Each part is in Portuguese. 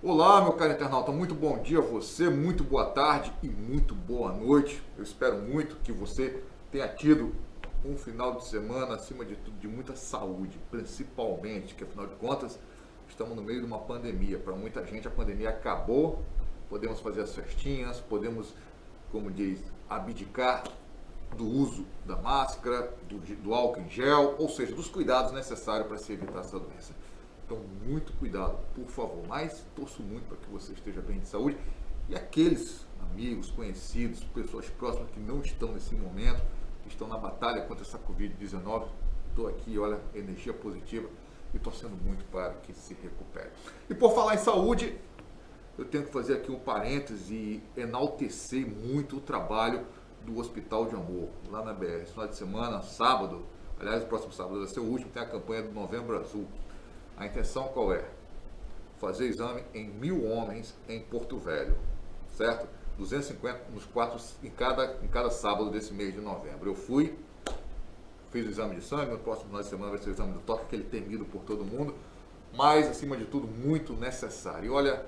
Olá, meu caro internauta, muito bom dia a você, muito boa tarde e muito boa noite. Eu espero muito que você tenha tido um final de semana, acima de tudo, de muita saúde, principalmente, que afinal de contas, estamos no meio de uma pandemia. Para muita gente, a pandemia acabou, podemos fazer as festinhas, podemos, como diz, abdicar do uso da máscara, do álcool em gel, ou seja, dos cuidados necessários para se evitar essa doença. Então, muito cuidado, por favor. Mas torço muito para que você esteja bem de saúde. E aqueles amigos, conhecidos, pessoas próximas que não estão nesse momento, que estão na batalha contra essa Covid-19, estou aqui, olha, energia positiva e torcendo muito para que se recupere. E por falar em saúde, eu tenho que fazer aqui um parêntese e enaltecer muito o trabalho do Hospital de Amor, lá na BR. Esse final de semana, sábado, aliás, o próximo sábado vai ser o último, tem a campanha do Novembro Azul. A intenção qual é? Fazer exame em 1.000 homens em Porto Velho, certo? 250 em cada sábado desse mês de novembro. Eu fui, fiz o exame de sangue, no próximo final de semana vai ser o exame do toque, aquele temido por todo mundo, mas, acima de tudo, muito necessário. E olha,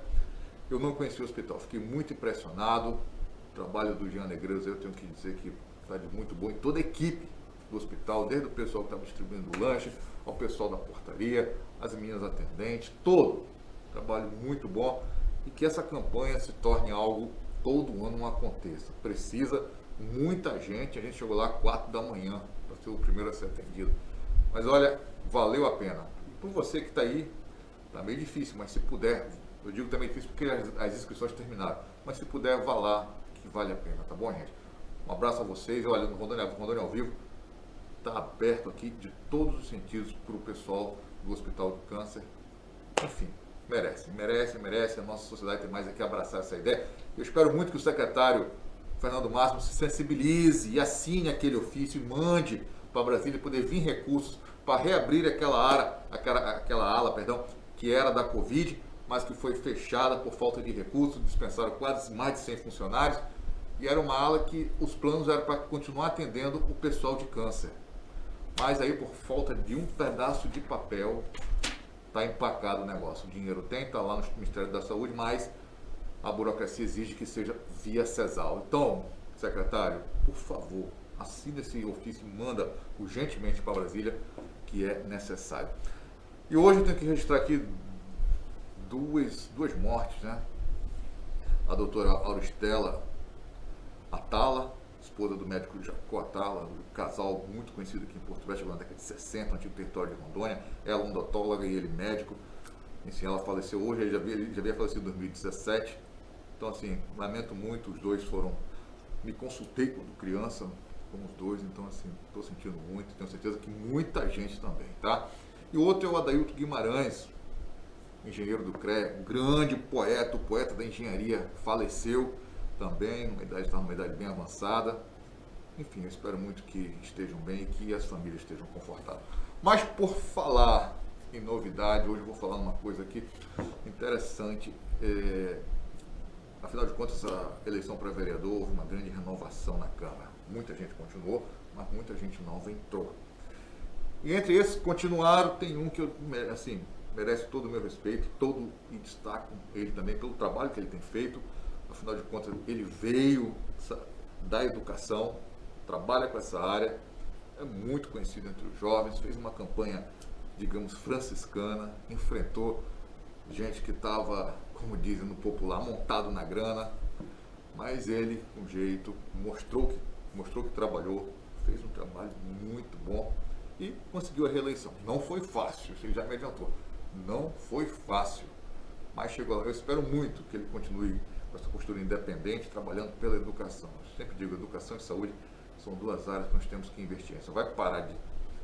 eu não conheci o hospital, fiquei muito impressionado. O trabalho do Jean Negreiros, eu tenho que dizer que está de muito bom, e toda a equipe do hospital, desde o pessoal que estava distribuindo o lanche, ao pessoal da portaria, as meninas atendentes, todo trabalho muito bom, e que essa campanha se torne algo todo ano não aconteça. Precisa muita gente, a gente chegou lá às 4 da manhã para ser o primeiro a ser atendido. Mas olha, valeu a pena. E por você que está aí, está meio difícil, mas se puder, eu digo também difícil porque as inscrições terminaram, mas se puder, vá lá, que vale a pena, tá bom, gente? Um abraço a vocês, olha, no Rondônia ao vivo, está aberto aqui de todos os sentidos para o pessoal do Hospital do Câncer. Enfim, merece. A nossa sociedade tem mais aqui a abraçar essa ideia. Eu espero muito que o secretário Fernando Máximo se sensibilize e assine aquele ofício e mande para Brasília poder vir recursos para reabrir aquela ala, que era da Covid, mas que foi fechada por falta de recursos, dispensaram quase mais de 100 funcionários, e era uma ala que os planos eram para continuar atendendo o pessoal de câncer. Mas aí, por falta de um pedaço de papel, está empacado o negócio. O dinheiro tem, está lá no Ministério da Saúde, mas a burocracia exige que seja via CESAL. Então, secretário, por favor, assine esse ofício e manda urgentemente para Brasília, que é necessário. E hoje eu tenho que registrar aqui duas mortes, né? A doutora Auristela Atala, esposa do médico Jacó Atala, um casal muito conhecido aqui em Porto Velho, na década de 60, no antigo território de Rondônia. Ela odontóloga e ele médico. Enfim, ela faleceu hoje, ele já havia falecido em 2017. Então, assim, lamento muito, os dois foram... Me consultei quando criança com os dois, então, assim, estou sentindo muito, tenho certeza que muita gente também, tá? E o outro é o Adailto Guimarães, engenheiro do CREA, um grande poeta, o poeta da engenharia, faleceu também, está numa idade bem avançada. Enfim, eu espero muito que estejam bem e que as famílias estejam confortáveis. Mas por falar em novidade, hoje eu vou falar uma coisa aqui interessante. Afinal de contas, a eleição para vereador houve uma grande renovação na Câmara. Muita gente continuou, mas muita gente nova entrou. E entre esses que continuaram, tem um que assim, merece todo o meu respeito, e destaco ele também pelo trabalho que ele tem feito. Afinal de contas, ele veio da educação, trabalha com essa área, é muito conhecido entre os jovens, fez uma campanha, digamos, franciscana, enfrentou gente que estava, como dizem no popular, montado na grana, mas ele, com jeito, mostrou que trabalhou, fez um trabalho muito bom e conseguiu a reeleição. Não foi fácil, ele já me adiantou, não foi fácil, mas chegou lá. Eu espero muito que ele continue com essa postura independente, trabalhando pela educação. Eu sempre digo, educação e saúde são duas áreas que nós temos que investir. Você vai parar de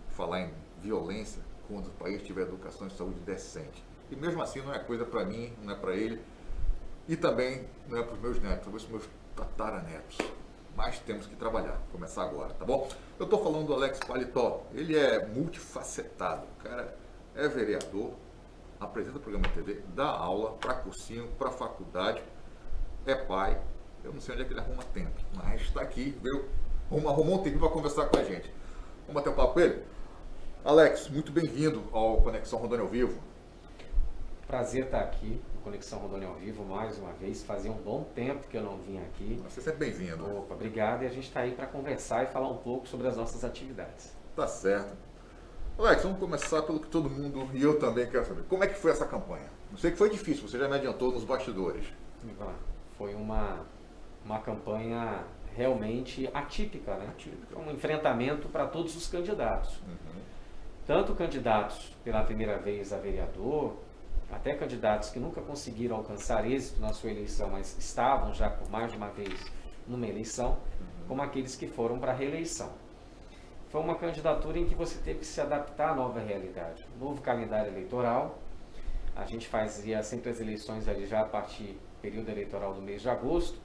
falar em violência quando o país tiver educação e saúde decente. E mesmo assim não é coisa para mim, não é para ele, e também não é para os meus netos, talvez para os meus tataranetos. Mas temos que trabalhar, começar agora, tá bom? Eu estou falando do Alex Paletó, ele é multifacetado, o cara é vereador, apresenta programa de TV, dá aula para cursinho, para faculdade, é pai, eu não sei onde é que ele arruma tempo, mas está aqui, viu? Arrumou um tempo para conversar com a gente. Vamos bater um papo com ele? Alex, muito bem-vindo ao Conexão Rondônia ao Vivo. prazer estar aqui no Conexão Rondônia ao Vivo mais uma vez. Fazia um bom tempo que eu não vinha aqui. Você é sempre bem-vindo. Opa, obrigado. E a gente está aí para conversar e falar um pouco sobre as nossas atividades. Tá certo. Alex, vamos começar pelo que todo mundo e eu também quero saber. Como é que foi essa campanha? Eu sei que foi difícil, você já me adiantou nos bastidores. Foi uma campanha realmente atípica, né? Atípica. Um enfrentamento para todos os candidatos. Tanto candidatos pela primeira vez a vereador, até candidatos que nunca conseguiram alcançar êxito na sua eleição, mas estavam já por mais de uma vez numa eleição, como aqueles que foram para a reeleição. Foi uma candidatura em que você teve que se adaptar à nova realidade. Novo calendário eleitoral, a gente fazia sempre as eleições ali já a partir do período eleitoral do mês de agosto,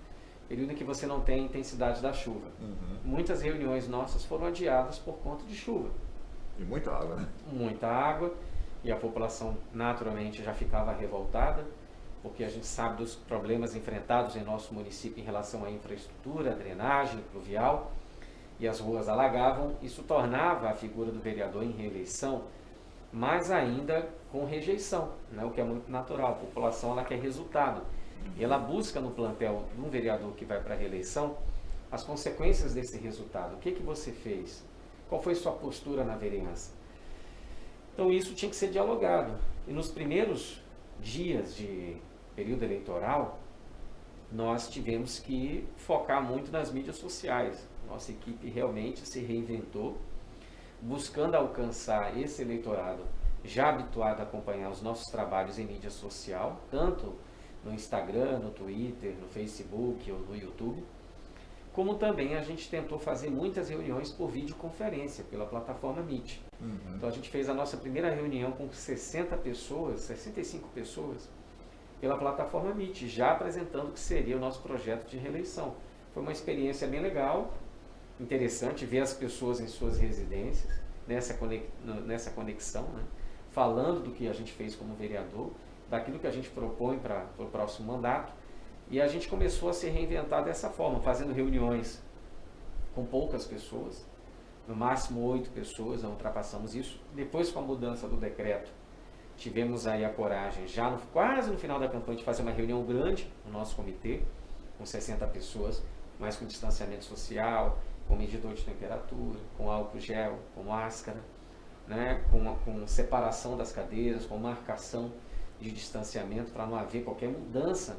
período em que você não tem intensidade da chuva. Muitas reuniões nossas foram adiadas por conta de chuva. E muita água, né? Muita água, e a população naturalmente já ficava revoltada, porque a gente sabe dos problemas enfrentados em nosso município em relação à infraestrutura, drenagem, pluvial, e as ruas alagavam. Isso tornava a figura do vereador em reeleição mais ainda com rejeição, né? O que é muito natural. A população ela quer resultado. E ela busca no plantel de um vereador que vai para a reeleição as consequências desse resultado. O que você fez? Qual foi sua postura na vereança? Então isso tinha que ser dialogado. E nos primeiros dias de período eleitoral, nós tivemos que focar muito nas mídias sociais. Nossa equipe realmente se reinventou, buscando alcançar esse eleitorado já habituado a acompanhar os nossos trabalhos em mídia social, tanto no Instagram, no Twitter, no Facebook ou no YouTube, como também a gente tentou fazer muitas reuniões por videoconferência, pela plataforma Meet. Então a gente fez a nossa primeira reunião com 60 pessoas, 65 pessoas, pela plataforma Meet, já apresentando o que seria o nosso projeto de reeleição. Foi uma experiência bem legal, interessante ver as pessoas em suas residências, nessa conexão, né? Falando do que a gente fez como vereador, daquilo que a gente propõe para o próximo mandato. E a gente começou a se reinventar dessa forma, fazendo reuniões com poucas pessoas, no máximo 8 pessoas, não ultrapassamos isso. Depois, com a mudança do decreto, tivemos aí a coragem, já quase no final da campanha, de fazer uma reunião grande no nosso comitê, com 60 pessoas, mas com distanciamento social, com medidor de temperatura, com álcool gel, com máscara, né, com separação das cadeiras, com marcação de distanciamento, para não haver qualquer mudança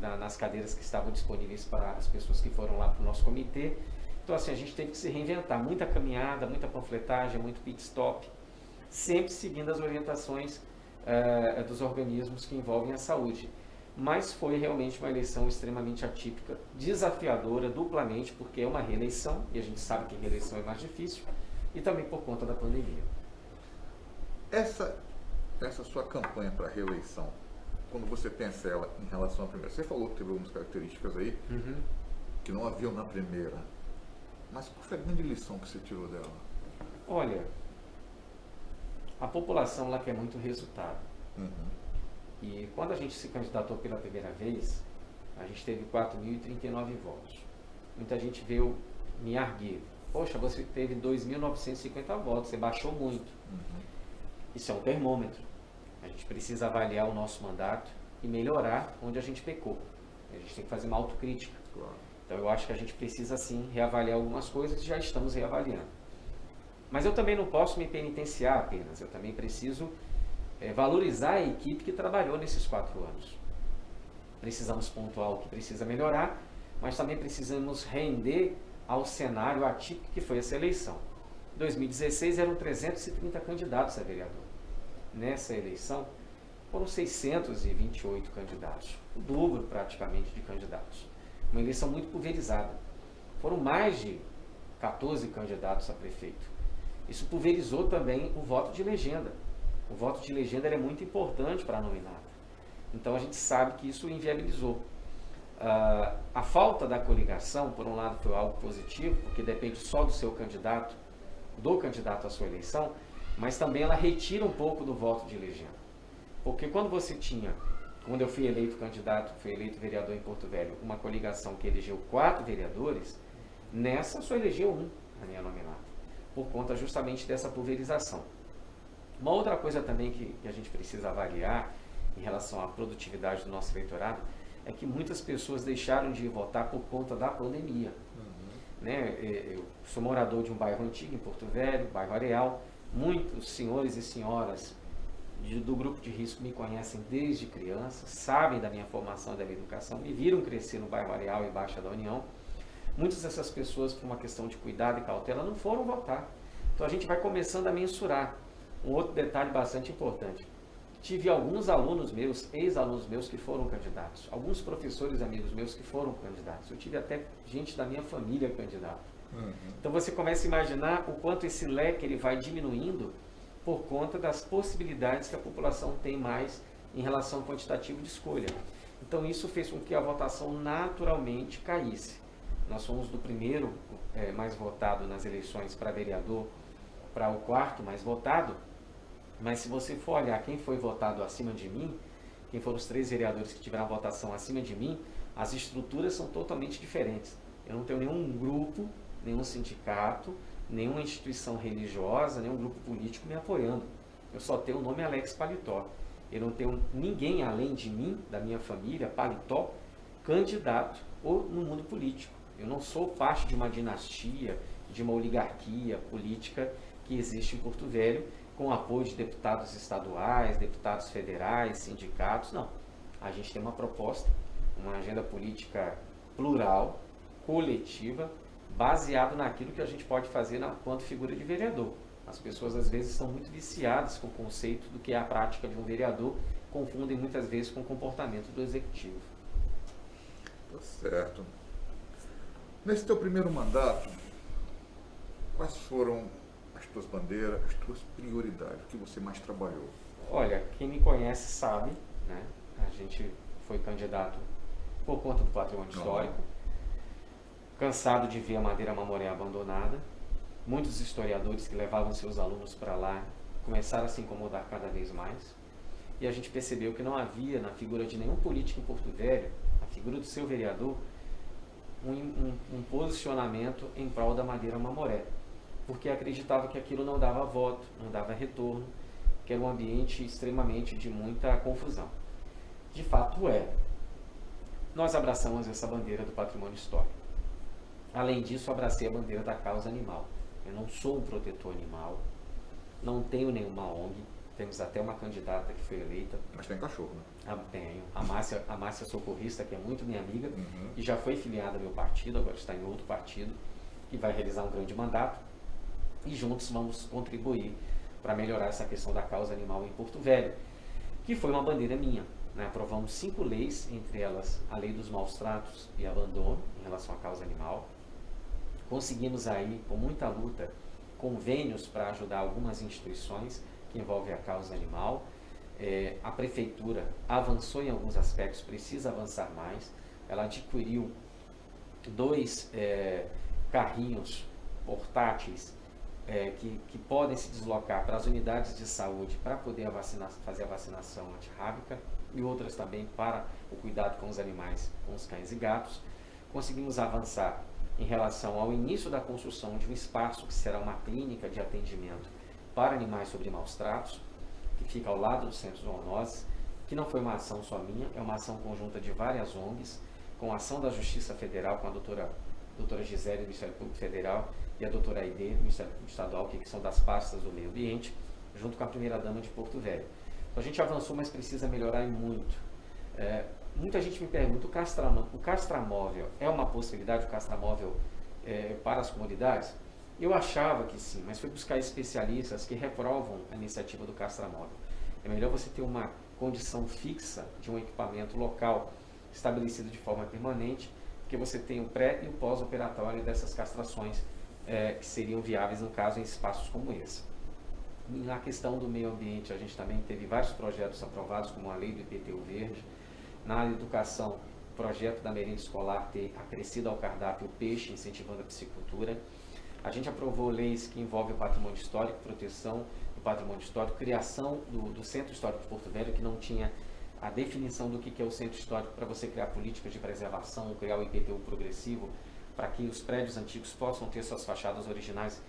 nas cadeiras que estavam disponíveis para as pessoas que foram lá para o nosso comitê. Então, assim, a gente teve que se reinventar. Muita caminhada, muita panfletagem, muito pit stop, sempre seguindo as orientações dos organismos que envolvem a saúde. Mas foi realmente uma eleição extremamente atípica, desafiadora duplamente, porque é uma reeleição, e a gente sabe que reeleição é mais difícil, e também por conta da pandemia. Essa sua campanha para reeleição, quando você pensa ela em relação à primeira, você falou que teve algumas características aí que não haviam na primeira, mas qual foi a grande lição que você tirou dela? Olha, a população ela quer muito resultado. E quando a gente se candidatou pela primeira vez, a gente teve 4.039 votos. Muita gente veio me arguir: poxa, você teve 2.950 votos, você baixou muito. Isso é um termômetro. A gente precisa avaliar o nosso mandato e melhorar onde a gente pecou. A gente tem que fazer uma autocrítica. Claro. Então eu acho que a gente precisa sim reavaliar algumas coisas e já estamos reavaliando. Mas eu também não posso me penitenciar apenas, eu também preciso valorizar a equipe que trabalhou nesses 4 anos. Precisamos pontuar o que precisa melhorar, mas também precisamos render ao cenário atípico que foi essa eleição. Em 2016 eram 330 candidatos a vereador. Nessa eleição foram 628 candidatos, o dobro praticamente de candidatos. Uma eleição muito pulverizada. Foram mais de 14 candidatos a prefeito. Isso pulverizou também o voto de legenda. O voto de legenda é muito importante para a nominata. Então a gente sabe que isso inviabilizou. A falta da coligação, por um lado, foi algo positivo, porque depende só do seu candidato, do candidato à sua eleição, mas também ela retira um pouco do voto de legenda. Porque quando você tinha, quando eu fui eleito candidato, fui eleito vereador em Porto Velho, uma coligação que elegeu 4 vereadores, nessa só elegeu 1 a minha nominata, por conta justamente dessa pulverização. Uma outra coisa também que a gente precisa avaliar em relação à produtividade do nosso eleitorado é que muitas pessoas deixaram de ir votar por conta da pandemia. Né? Eu sou morador de um bairro antigo em Porto Velho, bairro Areal. Muitos senhores e senhoras do grupo de risco me conhecem desde criança, sabem da minha formação e da minha educação, me viram crescer no bairro Areal e Baixa da União. Muitas dessas pessoas, por uma questão de cuidado e cautela, não foram votar. Então a gente vai começando a mensurar. Um outro detalhe bastante importante. Tive alguns alunos meus, ex-alunos meus, que foram candidatos. Alguns professores amigos meus que foram candidatos. Eu tive até gente da minha família candidata. Então você começa a imaginar o quanto esse leque ele vai diminuindo por conta das possibilidades que a população tem mais em relação ao quantitativo de escolha. Então isso fez com que a votação naturalmente caísse. Nós fomos do primeiro mais votado nas eleições para vereador para o quarto mais votado, mas se você for olhar quem foi votado acima de mim, quem foram os 3 vereadores que tiveram a votação acima de mim, as estruturas são totalmente diferentes. Eu não tenho nenhum grupo, nenhum sindicato, nenhuma instituição religiosa, nenhum grupo político me apoiando. Eu só tenho o nome Alex Paletó. Eu não tenho ninguém além de mim, da minha família, Paletó, candidato ou no mundo político. Eu não sou parte de uma dinastia, de uma oligarquia política que existe em Porto Velho, com apoio de deputados estaduais, deputados federais, sindicatos. Não. A gente tem uma proposta, uma agenda política plural, coletiva, baseado naquilo que a gente pode fazer enquanto figura de vereador. As pessoas às vezes estão muito viciadas com o conceito do que é a prática de um vereador, confundem muitas vezes com o comportamento do executivo. Tá certo. Nesse teu primeiro mandato, quais foram as tuas bandeiras, as tuas prioridades, o que você mais trabalhou? Olha, quem me conhece sabe, né? A gente foi candidato por conta do patrimônio histórico, cansado de ver a Madeira Mamoré abandonada. Muitos historiadores que levavam seus alunos para lá começaram a se incomodar cada vez mais. E a gente percebeu que não havia na figura de nenhum político em Porto Velho, a figura do seu vereador, um posicionamento em prol da Madeira Mamoré, porque acreditava que aquilo não dava voto, não dava retorno, que era um ambiente extremamente de muita confusão. De fato é. Nós abraçamos essa bandeira do patrimônio histórico. Além disso, abracei a bandeira da causa animal. Eu não sou um protetor animal, não tenho nenhuma ONG, temos até uma candidata que foi eleita. Mas tem cachorro, né? Tenho. A Márcia Socorrista, que é muito minha amiga, e já foi filiada ao meu partido, agora está em outro partido, que vai realizar um grande mandato. E juntos vamos contribuir para melhorar essa questão da causa animal em Porto Velho, que foi uma bandeira minha. Né? Aprovamos 5 leis, entre elas a lei dos maus tratos e abandono em relação à causa animal. Conseguimos aí, com muita luta, convênios para ajudar algumas instituições que envolvem a causa animal. A prefeitura avançou em alguns aspectos, precisa avançar mais. Ela adquiriu 2 carrinhos portáteis que podem se deslocar para as unidades de saúde para poder fazer a vacinação antirrábica e outras também para o cuidado com os animais, com os cães e gatos. Conseguimos avançar em relação ao início da construção de um espaço que será uma clínica de atendimento para animais sobre maus tratos, que fica ao lado do Centro Zoonoses, que não foi uma ação só minha, é uma ação conjunta de várias ONGs, com a ação da Justiça Federal, com a doutora Gisele, do Ministério Público Federal, e a doutora Aide, do Ministério Público Estadual, que são das pastas do meio ambiente, junto com a primeira-dama de Porto Velho. Então, a gente avançou, mas precisa melhorar e muito. Muita gente me pergunta, o castramóvel é uma possibilidade, o castramóvel para as comunidades? Eu achava que sim, mas fui buscar especialistas que reprovam a iniciativa do castramóvel. É melhor você ter uma condição fixa de um equipamento local estabelecido de forma permanente, porque você tem o pré e o pós-operatório dessas castrações que seriam viáveis no caso em espaços como esse. Na questão do meio ambiente, a gente também teve vários projetos aprovados, como a lei do IPTU verde. Na educação, o projeto da merenda escolar ter acrescido ao cardápio o peixe, incentivando a piscicultura. A gente aprovou leis que envolvem o patrimônio histórico, proteção do patrimônio histórico, criação do Centro Histórico de Porto Velho, que não tinha a definição do que é o Centro Histórico para você criar políticas de preservação, criar o IPTU progressivo, para que os prédios antigos possam ter suas fachadas originais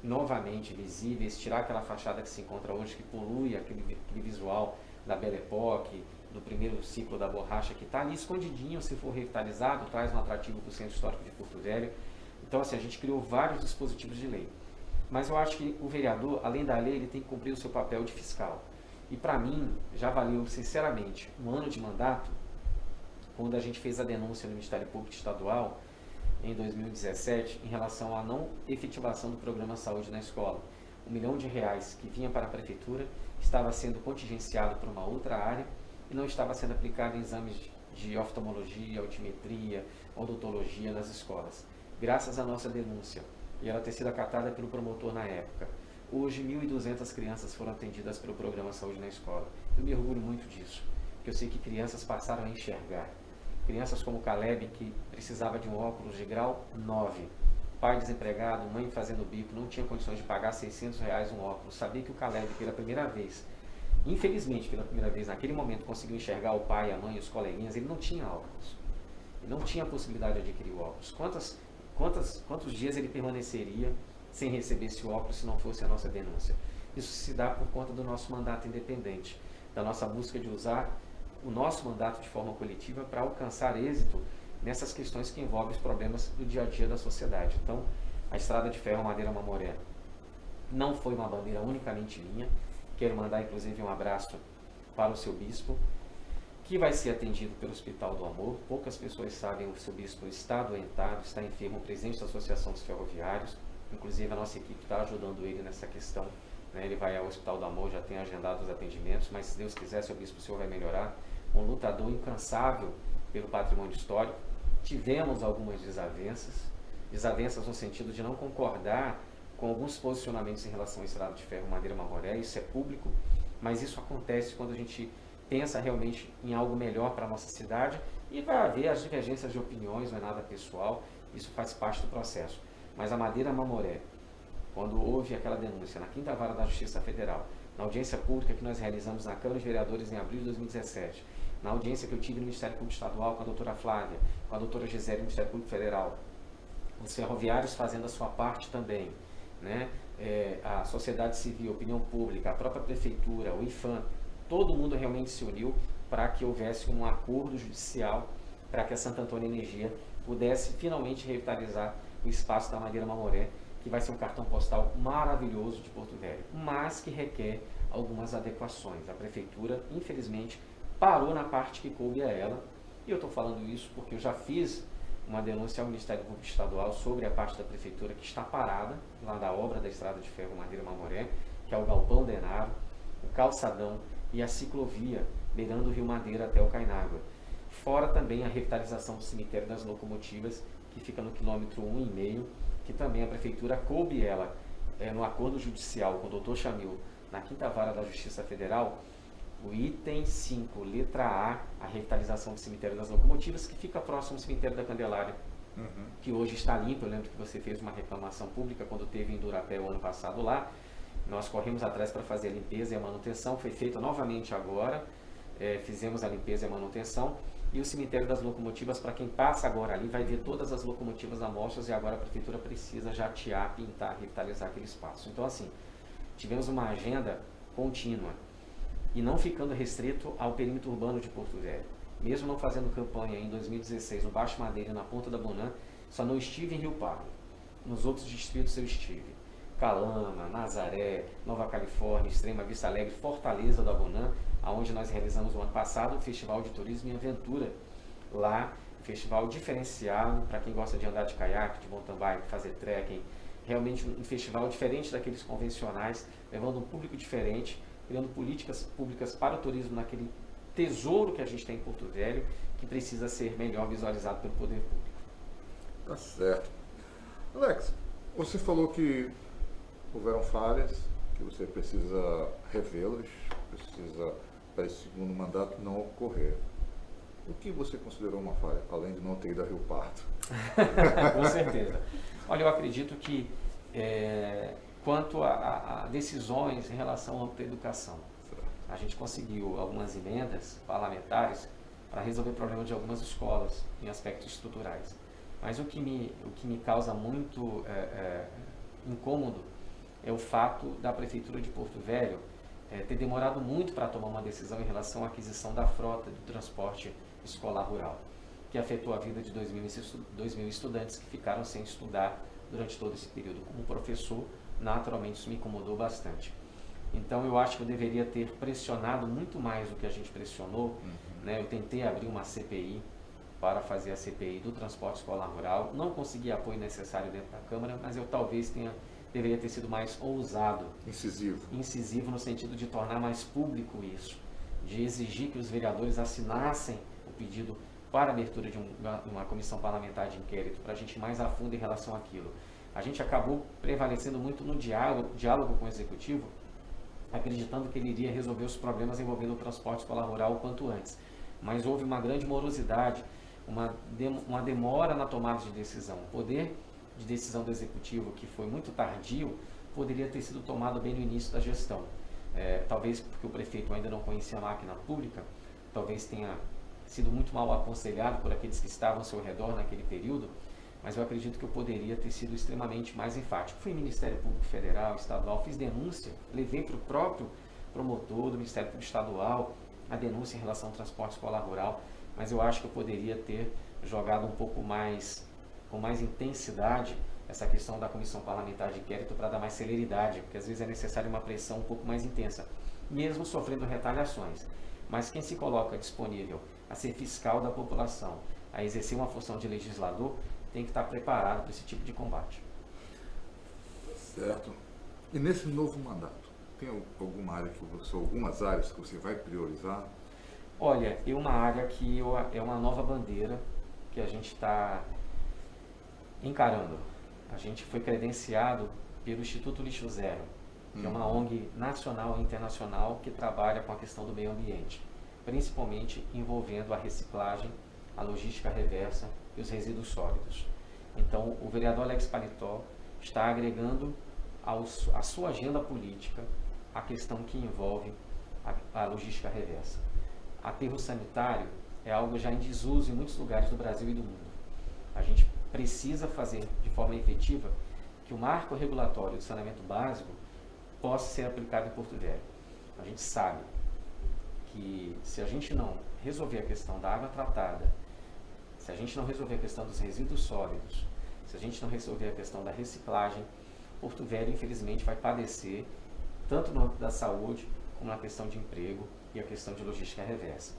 novamente visíveis, tirar aquela fachada que se encontra hoje, que polui aquele visual da Belle Époque, do primeiro ciclo da borracha, que está ali escondidinho, se for revitalizado, traz um atrativo para o Centro Histórico de Porto Velho. Então, assim, a gente criou vários dispositivos de lei. Mas eu acho que o vereador, além da lei, ele tem que cumprir o seu papel de fiscal. E para mim, já valeu, sinceramente, um ano de mandato, quando a gente fez a denúncia no Ministério Público Estadual, em 2017, em relação à não efetivação do programa Saúde na Escola. R$ 1 milhão que vinha para a Prefeitura estava sendo contingenciado para uma outra área e não estava sendo aplicado em exames de oftalmologia, altimetria, odontologia nas escolas. Graças à nossa denúncia, e ela ter sido acatada pelo promotor na época, hoje 1.200 crianças foram atendidas pelo programa Saúde na Escola. Eu me orgulho muito disso, porque eu sei que crianças passaram a enxergar. Crianças como o Caleb, que precisava de um óculos de grau 9, pai desempregado, mãe fazendo bico, não tinha condições de pagar R$600 um óculos. Sabia que o Caleb, pela primeira vez, infelizmente pela primeira vez, naquele momento conseguiu enxergar o pai, a mãe e os coleguinhas, ele não tinha óculos. Ele não tinha a possibilidade de adquirir o óculos. Quantos dias ele permaneceria sem receber esse óculos se não fosse a nossa denúncia? Isso se dá por conta do nosso mandato independente, da nossa busca de usar o nosso mandato de forma coletiva para alcançar êxito nessas questões que envolvem os problemas do dia a dia da sociedade. Então, a Estrada de Ferro Madeira Mamoré não foi uma bandeira unicamente minha. Quero mandar, inclusive, um abraço para o seu bispo, que vai ser atendido pelo Hospital do Amor. Poucas pessoas sabem, o seu bispo está adoentado, está enfermo, presidente da Associação dos Ferroviários. Inclusive, a nossa equipe está ajudando ele nessa questão. Ele vai ao Hospital do Amor, já tem agendado os atendimentos, mas se Deus quiser, seu bispo, o senhor vai melhorar. Um lutador incansável pelo patrimônio histórico. Tivemos algumas desavenças no sentido de não concordar com alguns posicionamentos em relação à Estrada de Ferro Madeira Mamoré, isso é público, mas isso acontece quando a gente pensa realmente em algo melhor para a nossa cidade, e vai haver as divergências de opiniões, não é nada pessoal, isso faz parte do processo. Mas a Madeira Mamoré, quando houve aquela denúncia na 5ª Vara da Justiça Federal, na audiência pública que nós realizamos na Câmara de Vereadores em abril de 2017, na audiência que eu tive no Ministério Público Estadual com a doutora Flávia, com a doutora Gisele no Ministério Público Federal, os ferroviários fazendo a sua parte também, a sociedade civil, a opinião pública, a própria prefeitura, o IFAM, todo mundo realmente se uniu para que houvesse um acordo judicial para que a Santo Antônio Energia pudesse finalmente revitalizar o espaço da Madeira Mamoré, que vai ser um cartão postal maravilhoso de Porto Velho, mas que requer algumas adequações. A prefeitura, infelizmente, parou na parte que coube a ela, e eu estou falando isso porque eu já fiz uma denúncia ao Ministério Público Estadual sobre a parte da prefeitura que está parada, lá da obra da Estrada de Ferro Madeira Mamoré, que é o Galpão Denaro, o calçadão e a ciclovia beirando o Rio Madeira até o Cainágua. Fora também a revitalização do cemitério das locomotivas, que fica no quilômetro 1,5, que também a prefeitura coube ela no acordo judicial com o doutor Chamil, na 5ª Vara da Justiça Federal, o item 5, letra A revitalização do cemitério das locomotivas, que fica próximo ao cemitério da Candelária, que hoje está limpo. Eu lembro que você fez uma reclamação pública quando teve em Durapé o ano passado lá. Nós corremos atrás para fazer a limpeza e a manutenção, foi feita novamente agora, fizemos a limpeza e a manutenção, e o cemitério das locomotivas, para quem passa agora ali, vai ver todas as locomotivas amostras, e agora a prefeitura precisa jatear, pintar, revitalizar aquele espaço. Então, assim, tivemos uma agenda contínua, e não ficando restrito ao perímetro urbano de Porto Velho. Mesmo não fazendo campanha em 2016 no Baixo Madeira e na Ponta da Bonã, só não estive em Rio Pardo. Nos outros distritos eu estive. Calama, Nazaré, Nova Califórnia, Extrema Vista Alegre, Fortaleza da Bonã, onde nós realizamos o ano passado o Festival de Turismo e Aventura. Lá, festival diferenciado para quem gosta de andar de caiaque, de mountain bike, fazer trekking. Realmente um festival diferente daqueles convencionais, levando um público diferente, criando políticas públicas para o turismo naquele tesouro que a gente tem em Porto Velho, que precisa ser melhor visualizado pelo poder público. Tá certo. Alex, você falou que houveram falhas, que você precisa revê-las, precisa, para esse segundo mandato, não ocorrer. O que você considerou uma falha, além de não ter ido a Rio Pardo? Com certeza. Olha, eu acredito que quanto a decisões em relação à educação, a gente conseguiu algumas emendas parlamentares para resolver problemas de algumas escolas em aspectos estruturais. Mas o que me causa muito incômodo é o fato da Prefeitura de Porto Velho ter demorado muito para tomar uma decisão em relação à aquisição da frota do transporte escolar rural, que afetou a vida de 2.000 estudantes que ficaram sem estudar durante todo esse período. Como professor, naturalmente isso me incomodou bastante. Então eu acho que eu deveria ter pressionado muito mais do que a gente pressionou. Né? Eu tentei abrir uma CPI para fazer a CPI do transporte escolar rural, não consegui apoio necessário dentro da Câmara, mas eu talvez deveria ter sido mais ousado. Incisivo no sentido de tornar mais público isso, de exigir que os vereadores assinassem o pedido para a abertura de uma comissão parlamentar de inquérito, para a gente ir mais a fundo em relação àquilo. A gente acabou prevalecendo muito no diálogo com o Executivo, acreditando que ele iria resolver os problemas envolvendo o transporte escolar rural o quanto antes. Mas houve uma grande morosidade, uma demora na tomada de decisão. O poder de decisão do Executivo, que foi muito tardio, poderia ter sido tomado bem no início da gestão. Talvez porque o prefeito ainda não conhecia a máquina pública, talvez tenha sido muito mal aconselhado por aqueles que estavam ao seu redor naquele período, mas eu acredito que eu poderia ter sido extremamente mais enfático. Fui Ministério Público Federal, Estadual, fiz denúncia, levei para o próprio promotor do Ministério Público Estadual a denúncia em relação ao transporte escolar rural, mas eu acho que eu poderia ter jogado um pouco mais, com mais intensidade, essa questão da comissão parlamentar de inquérito para dar mais celeridade, porque às vezes é necessária uma pressão um pouco mais intensa, mesmo sofrendo retaliações. Mas quem se coloca disponível a ser fiscal da população, a exercer uma função de legislador, tem que estar preparado para esse tipo de combate. Certo. E nesse novo mandato, tem alguma área algumas áreas que você vai priorizar? Olha, uma área que é uma nova bandeira que a gente está encarando. A gente foi credenciado pelo Instituto Lixo Zero, que é uma ONG nacional e internacional que trabalha com a questão do meio ambiente, principalmente envolvendo a reciclagem, a logística reversa e os resíduos sólidos. Então, o vereador Alex Paletó está agregando à sua agenda política a questão que envolve a logística reversa. Aterro sanitário é algo já em desuso em muitos lugares do Brasil e do mundo. A gente precisa fazer de forma efetiva que o marco regulatório do saneamento básico possa ser aplicado em Porto Velho. A gente sabe que se a gente não resolver a questão da água tratada, se a gente não resolver a questão dos resíduos sólidos, se a gente não resolver a questão da reciclagem, Porto Velho, infelizmente, vai padecer tanto no âmbito da saúde, como na questão de emprego e a questão de logística reversa.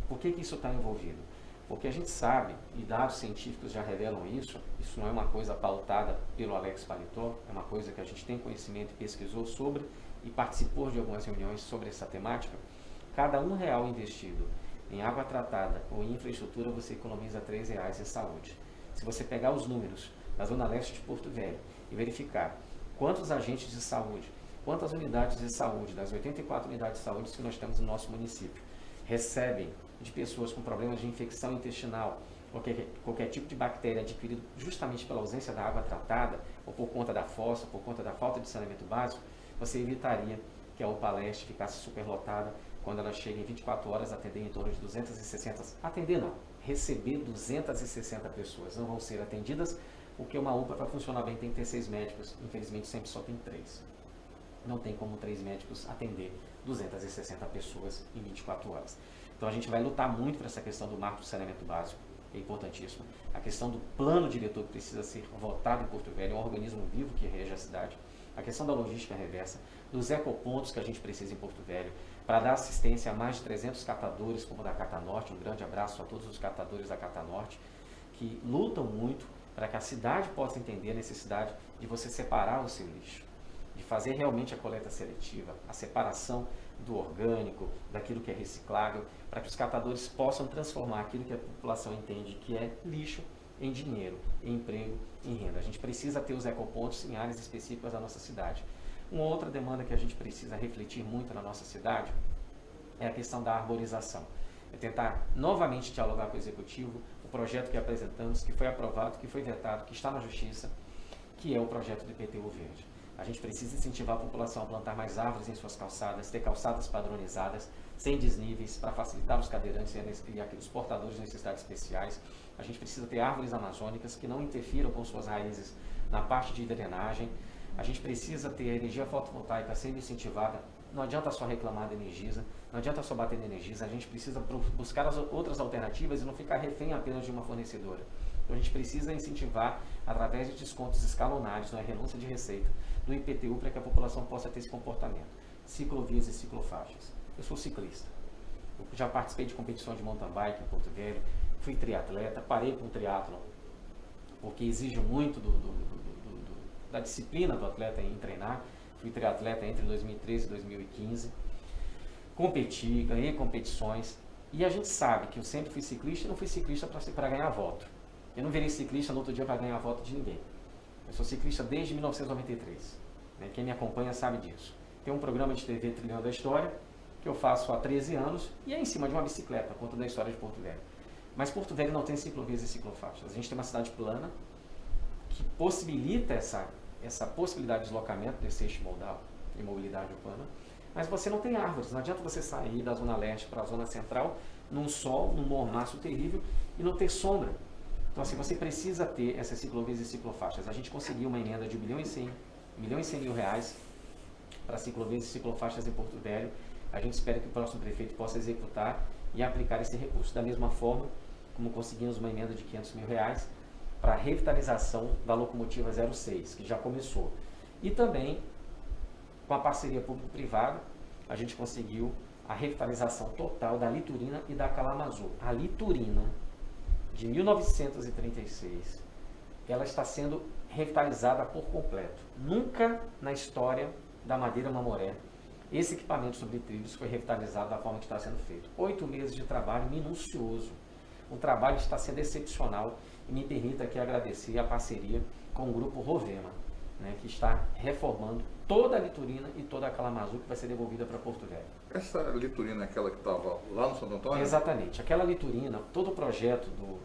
Por que isso está envolvido? Porque a gente sabe, e dados científicos já revelam isso não é uma coisa pautada pelo Alex Paletó, é uma coisa que a gente tem conhecimento e pesquisou sobre e participou de algumas reuniões sobre essa temática. Cada R$1 investido em água tratada ou em infraestrutura, você economiza R$3 em saúde. Se você pegar os números da Zona Leste de Porto Velho e verificar quantos agentes de saúde, quantas unidades de saúde, das 84 unidades de saúde que nós temos no nosso município, recebem de pessoas com problemas de infecção intestinal, qualquer tipo de bactéria adquirido justamente pela ausência da água tratada, ou por conta da fossa, por conta da falta de saneamento básico, você evitaria que a UPA Leste ficasse superlotada quando ela chega em 24 horas a atender em torno de 260, receber 260 pessoas. Não vão ser atendidas, porque uma UPA para funcionar bem tem que ter 6 médicos, infelizmente sempre só tem 3. Não tem como 3 médicos atender 260 pessoas em 24 horas. Então a gente vai lutar muito por essa questão do marco do saneamento básico, é importantíssimo. A questão do plano diretor que precisa ser votado em Porto Velho, é um organismo vivo que rege a cidade. A questão da logística reversa, dos ecopontos que a gente precisa em Porto Velho, para dar assistência a mais de 300 catadores, como da Cata Norte. Um grande abraço a todos os catadores da Cata Norte, que lutam muito para que a cidade possa entender a necessidade de você separar o seu lixo, de fazer realmente a coleta seletiva, a separação do orgânico, daquilo que é reciclável, para que os catadores possam transformar aquilo que a população entende que é lixo em dinheiro, em emprego, em renda. A gente precisa ter os ecopontos em áreas específicas da nossa cidade. Uma outra demanda que a gente precisa refletir muito na nossa cidade é a questão da arborização. É tentar novamente dialogar com o Executivo, o projeto que apresentamos, que foi aprovado, que foi vetado, que está na Justiça, que é o projeto do IPTU Verde. A gente precisa incentivar a população a plantar mais árvores em suas calçadas, ter calçadas padronizadas, sem desníveis, para facilitar os cadeirantes e aqueles portadores de necessidades especiais. A gente precisa ter árvores amazônicas que não interfiram com suas raízes na parte de drenagem. A gente precisa ter a energia fotovoltaica sendo incentivada. Não adianta só reclamar da Energisa, não adianta só bater na Energisa, a gente precisa buscar as outras alternativas e não ficar refém apenas de uma fornecedora. Então a gente precisa incentivar, através de descontos escalonares, não é renúncia de receita, do IPTU, para que a população possa ter esse comportamento. Ciclovias e ciclofaixas. Eu sou ciclista. Eu já participei de competição de mountain bike em Porto Velho, fui triatleta, parei com o triatlon, porque exige muito da disciplina do atleta em treinar. Fui triatleta entre 2013 e 2015. Competi, ganhei competições. E a gente sabe que eu sempre fui ciclista e não fui ciclista para ganhar voto. Eu não virei ciclista no outro dia para ganhar voto de ninguém. Eu sou ciclista desde 1993. Né? Quem me acompanha sabe disso. Tem um programa de TV Trilhando a História, que eu faço há 13 anos, e é em cima de uma bicicleta, contando a história de Porto Velho. Mas Porto Velho não tem ciclovias e ciclofaixas. A gente tem uma cidade plana, que possibilita essa possibilidade de deslocamento desse eixo modal e mobilidade urbana, mas você não tem árvores. Não adianta você sair da zona leste para a zona central num sol, num mormaço terrível e não ter sombra. Então assim, você precisa ter essas ciclovias e ciclofaixas. A gente conseguiu uma emenda de R$ 1.100.000 para ciclovias e ciclofaixas em Porto Velho. A gente espera que o próximo prefeito possa executar e aplicar esse recurso. Da mesma forma como conseguimos uma emenda de R$ 500.000 para a revitalização da locomotiva 06, que já começou. E também, com a parceria público-privada, a gente conseguiu a revitalização total da Liturina e da Kalamazoo. A Liturina, de 1936, ela está sendo revitalizada por completo. Nunca na história da Madeira Mamoré esse equipamento sobre trilhos foi revitalizado da forma que está sendo feito. 8 meses de trabalho minucioso. O trabalho está sendo excepcional e me permita aqui agradecer a parceria com o grupo Rovema, né, que está reformando toda a Liturina e toda a Kalamazoo, que vai ser devolvida para Porto Velho. Essa Liturina é aquela que estava lá no Santo Antônio? Exatamente. Aquela Liturina, todo o projeto do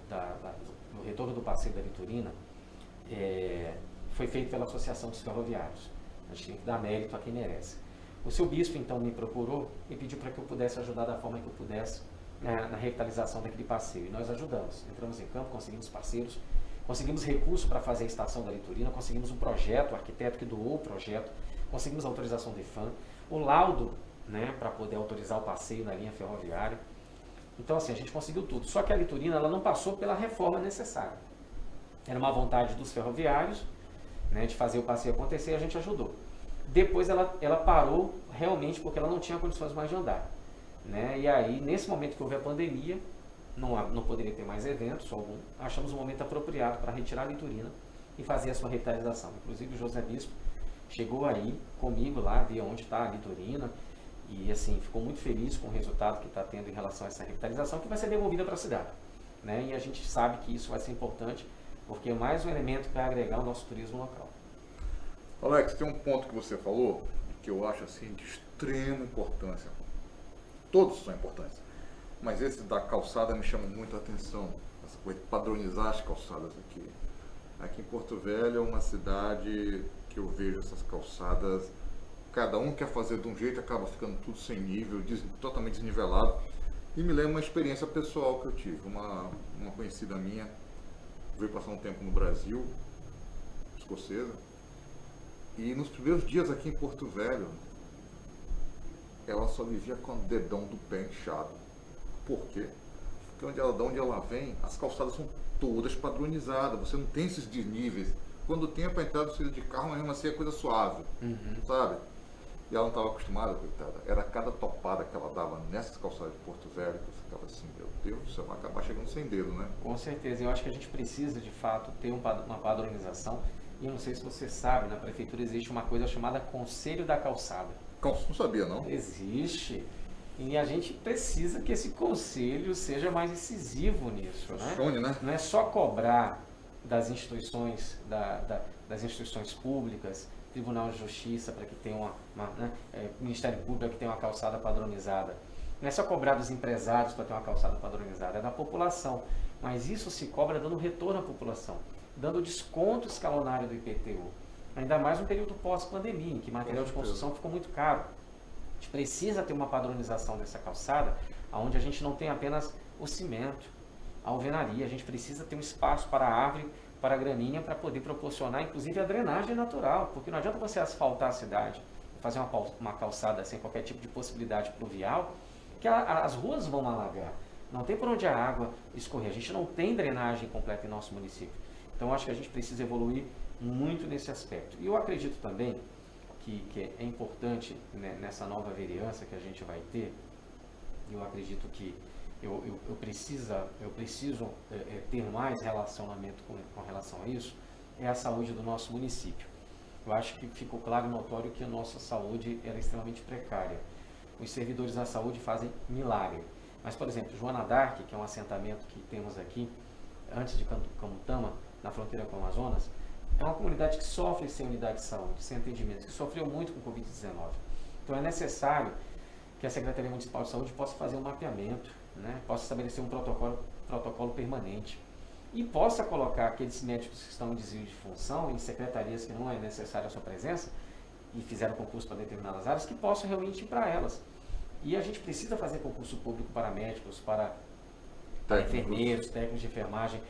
retorno do passeio da Liturina foi feito pela Associação dos Ferroviários. A gente tem que dar mérito a quem merece. O seu bispo, então, me procurou e pediu para que eu pudesse ajudar da forma que eu pudesse na revitalização daquele passeio. E nós ajudamos. Entramos em campo, conseguimos parceiros, conseguimos recurso para fazer a estação da Liturina, conseguimos um projeto, o arquiteto que doou o projeto, conseguimos a autorização do IFAM, o laudo, né, para poder autorizar o passeio na linha ferroviária. Então, assim, a gente conseguiu tudo. Só que a Liturina, ela não passou pela reforma necessária. Era uma vontade dos ferroviários, né, de fazer o passeio acontecer, e a gente ajudou. Depois ela parou realmente porque ela não tinha condições mais de andar. Né? E aí, nesse momento que houve a pandemia, não poderia ter mais eventos algum, achamos um momento apropriado para retirar a Liturina e fazer a sua revitalização. Inclusive o José Bispo chegou aí comigo lá, ver onde está a Liturina e assim, ficou muito feliz com o resultado que está tendo em relação a essa revitalização, que vai ser devolvida para a cidade. Né? E a gente sabe que isso vai ser importante, porque é mais um elemento que vai agregar o nosso turismo local. Alex, tem um ponto que você falou que eu acho assim de extrema importância. Todos são importantes, mas esse da calçada me chama muito a atenção. Essa coisa de padronizar as calçadas aqui. Aqui em Porto Velho é uma cidade que eu vejo essas calçadas, cada um quer fazer de um jeito, acaba ficando tudo sem nível, totalmente desnivelado. E me lembra uma experiência pessoal que eu tive. Uma conhecida minha veio passar um tempo no Brasil, escocesa, e nos primeiros dias aqui em Porto Velho, ela só vivia com o dedão do pé inchado. Por quê? Porque de onde ela vem, as calçadas são todas padronizadas, você não tem esses desníveis. Quando tem é para entrar do de carro, mas mesmo assim é coisa suave, sabe? E ela não estava acostumada, coitada. Era cada topada que ela dava nessas calçadas de Porto Velho, que eu ficava assim, meu Deus do céu, vai acabar chegando sem dedo, né? Com certeza, eu acho que a gente precisa de fato ter uma padronização. E eu não sei se você sabe, na prefeitura existe uma coisa chamada Conselho da Calçada. Não sabia, não? Existe. E a gente precisa que esse conselho seja mais incisivo nisso, né? Funcione, né? Não é só cobrar das instituições, das instituições públicas, Tribunal de Justiça para que tenha Ministério Público para que tenha uma calçada padronizada. Não é só cobrar dos empresários para ter uma calçada padronizada, é da população. Mas isso se cobra dando retorno à população, dando desconto escalonário do IPTU. Ainda mais no período pós-pandemia, em que material de construção ficou muito caro. A gente precisa ter uma padronização dessa calçada, onde a gente não tem apenas o cimento, a alvenaria. A gente precisa ter um espaço para a árvore para a Graminha para poder proporcionar, inclusive, a drenagem natural, porque não adianta você asfaltar a cidade, fazer uma calçada sem qualquer tipo de possibilidade pluvial, que as ruas vão alagar. Não tem por onde a água escorrer. A gente não tem drenagem completa em nosso município. Então, acho que a gente precisa evoluir muito nesse aspecto. E eu acredito também que é importante, né, nessa nova vereança que a gente vai ter, eu acredito que eu preciso ter mais relacionamento com relação a isso, é a saúde do nosso município. Eu acho que ficou claro e notório que a nossa saúde era extremamente precária. Os servidores da saúde fazem milagre. Mas, por exemplo, Joana d'Arc, que é um assentamento que temos aqui, antes de Camutama, na fronteira com o Amazonas, é uma comunidade que sofre sem unidade de saúde, sem atendimento, que sofreu muito com o Covid-19. Então, é necessário que a Secretaria Municipal de Saúde possa fazer um mapeamento, né? Possa estabelecer um protocolo permanente e possa colocar aqueles médicos que estão em desvio de função em secretarias que não é necessária a sua presença e fizeram concurso para determinadas áreas, que possam realmente ir para elas. E a gente precisa fazer concurso público para médicos, para enfermeiros, técnicos de enfermagem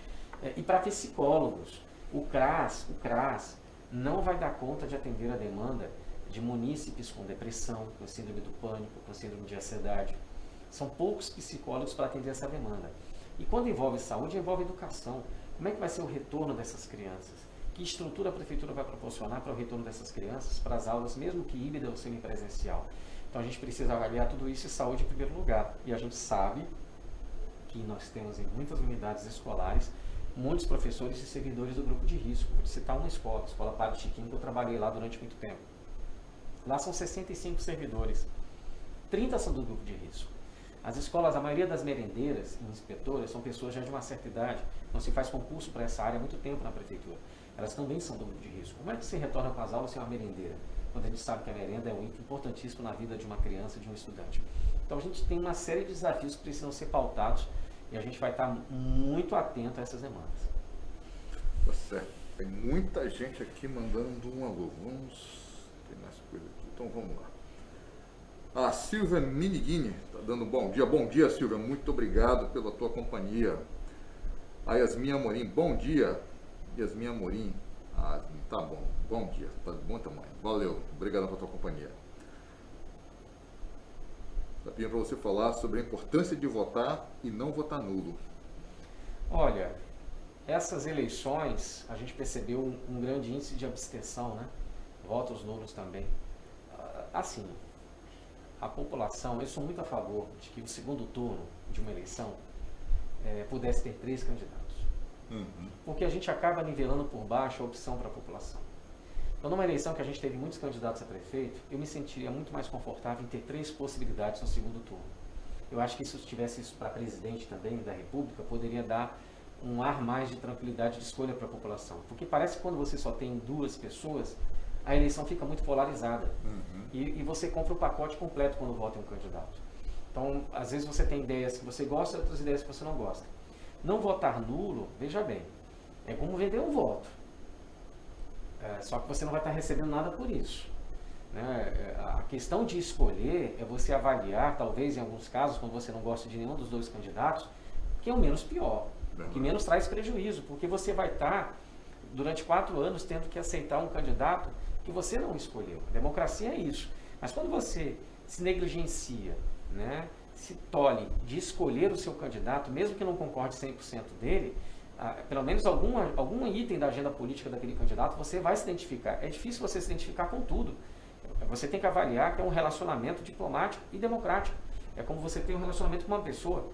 e para psicólogos. O CRAS não vai dar conta de atender a demanda de munícipes com depressão, com síndrome do pânico, com síndrome de ansiedade. São poucos psicólogos para atender essa demanda. E quando envolve saúde, envolve educação. Como é que vai ser o retorno dessas crianças? Que estrutura a prefeitura vai proporcionar para o retorno dessas crianças para as aulas, mesmo que híbrida ou semipresencial? Então a gente precisa avaliar tudo isso e saúde em primeiro lugar. E a gente sabe que nós temos em muitas unidades escolares muitos professores e servidores do grupo de risco. Vou citar uma escola, a Escola Padre Chiquinho, que eu trabalhei lá durante muito tempo. Lá são 65 servidores, 30 são do grupo de risco. As escolas, a maioria das merendeiras e inspetoras são pessoas já de uma certa idade, não se faz concurso para essa área há muito tempo na prefeitura. Elas também são do grupo de risco. Como é que se retorna com as aulas sem uma merendeira? Quando a gente sabe que a merenda é um item importantíssimo na vida de uma criança, de um estudante. Então a gente tem uma série de desafios que precisam ser pautados e a gente vai estar muito atento a essas demandas. Tá certo. Tem muita gente aqui mandando um alô. Tem mais coisa aqui. Então vamos lá. A Silvia Miniguini está dando bom dia. Bom dia, Silvia. Muito obrigado pela tua companhia. A Yasmin Amorim. Bom dia, Yasmin Amorim. Ah, tá bom. Bom dia. Tá de bom tamanho. Valeu. Obrigado pela tua companhia. Está pedindo para você falar sobre a importância de votar e não votar nulo. Olha, essas eleições, a gente percebeu um grande índice de abstenção, né? Votos nulos também. Assim, a população, eu sou muito a favor de que o segundo turno de uma eleição pudesse ter 3 candidatos. Porque a gente acaba nivelando por baixo a opção para a população. Então, numa eleição que a gente teve muitos candidatos a prefeito, eu me sentiria muito mais confortável em ter 3 possibilidades no segundo turno. Eu acho que se tivesse isso para presidente também da República, poderia dar um ar mais de tranquilidade de escolha para a população. Porque parece que quando você só tem 2 pessoas, a eleição fica muito polarizada. E você compra o pacote completo quando vota em um candidato. Então, às vezes você tem ideias que você gosta e outras ideias que você não gosta. Não votar nulo, veja bem, é como vender um voto. Só que você não vai estar recebendo nada por isso. Né? A questão de escolher é você avaliar, talvez em alguns casos, quando você não gosta de nenhum dos 2 candidatos, que é o menos pior, que menos traz prejuízo, porque você vai estar, durante 4 anos, tendo que aceitar um candidato que você não escolheu. A democracia é isso. Mas quando você se negligencia, né, se tolhe de escolher o seu candidato, mesmo que não concorde 100% dele, pelo menos algum item da agenda política daquele candidato, você vai se identificar. É difícil você se identificar com tudo. Você tem que avaliar que é um relacionamento diplomático e democrático. É como você tem um relacionamento com uma pessoa.